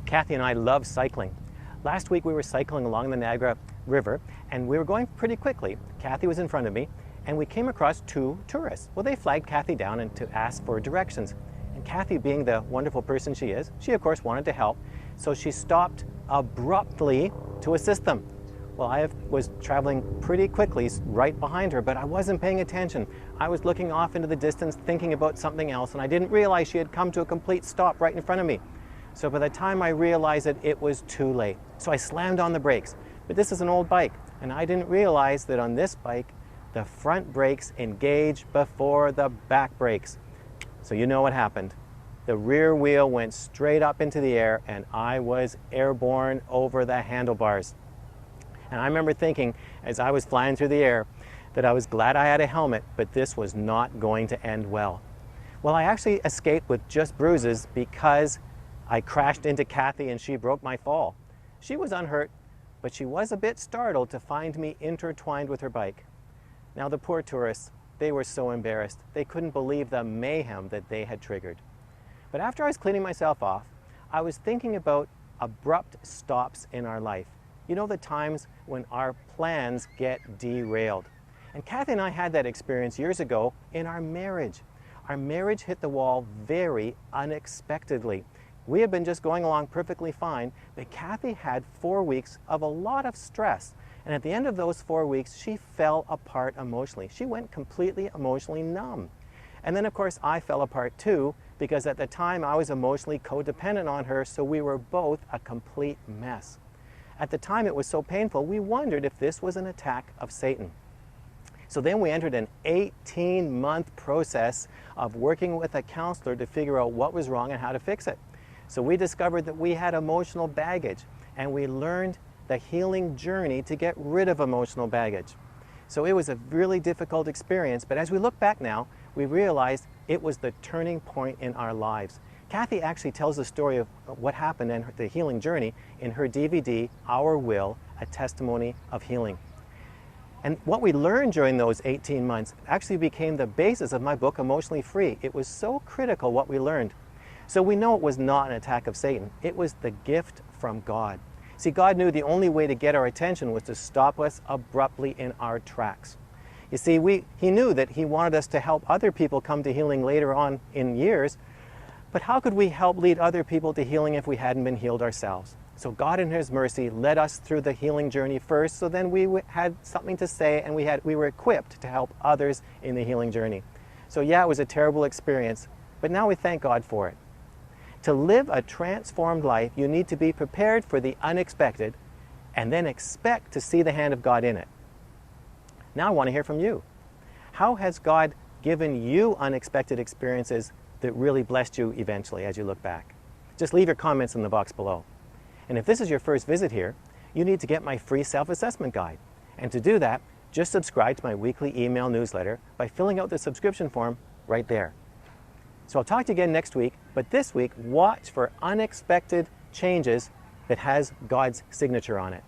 Kathy and I love cycling. Last week we were cycling along the Niagara River and we were going pretty quickly. Kathy was in front of me and we came across two tourists. Well, they flagged Kathy down and to ask for directions. And Kathy, being the wonderful person she is, she of course wanted to help. So she stopped abruptly to assist them. Well, I was traveling pretty quickly right behind her, but I wasn't paying attention. I was looking off into the distance, thinking about something else, and I didn't realize she had come to a complete stop right in front of me. So by the time I realized it, it was too late. So I slammed on the brakes. But this is an old bike, and I didn't realize that on this bike, the front brakes engage before the back brakes. So you know what happened. The rear wheel went straight up into the air, and I was airborne over the handlebars. And I remember thinking, as I was flying through the air, that I was glad I had a helmet, but this was not going to end well. Well, I actually escaped with just bruises because I crashed into Kathy and she broke my fall. She was unhurt, but she was a bit startled to find me intertwined with her bike. Now the poor tourists, they were so embarrassed. They couldn't believe the mayhem that they had triggered. But after I was cleaning myself off, I was thinking about abrupt stops in our life. You know, the times when our plans get derailed. And Kathy and I had that experience years ago in our marriage. Our marriage hit the wall very unexpectedly. We had been just going along perfectly fine, but Kathy had 4 weeks of a lot of stress. And at the end of those 4 weeks, she fell apart emotionally. She went completely emotionally numb. And then of course I fell apart too, because at the time I was emotionally codependent on her, so we were both a complete mess. At the time it was so painful, we wondered if this was an attack of Satan. So then we entered an 18-month process of working with a counselor to figure out what was wrong and how to fix it. So we discovered that we had emotional baggage, and we learned the healing journey to get rid of emotional baggage. So it was a really difficult experience, but as we look back now, we realized it was the turning point in our lives. Kathy actually tells the story of what happened in the healing journey in her DVD, Our Will, A Testimony of Healing. And what we learned during those 18 months actually became the basis of my book, Emotionally Free. It was so critical what we learned. So we know it was not an attack of Satan. It was the gift from God. See, God knew the only way to get our attention was to stop us abruptly in our tracks. You see, He knew that He wanted us to help other people come to healing later on in years, but how could we help lead other people to healing if we hadn't been healed ourselves? So God in His mercy led us through the healing journey first, so then we had something to say and we were equipped to help others in the healing journey. So yeah, it was a terrible experience, but now we thank God for it. To live a transformed life, you need to be prepared for the unexpected and then expect to see the hand of God in it. Now I want to hear from you. How has God given you unexpected experiences that really blessed you eventually as you look back? Just leave your comments in the box below. And if this is your first visit here, you need to get my free self-assessment guide. And to do that, just subscribe to my weekly email newsletter by filling out the subscription form right there. So I'll talk to you again next week, but this week, watch for unexpected changes that has God's signature on it.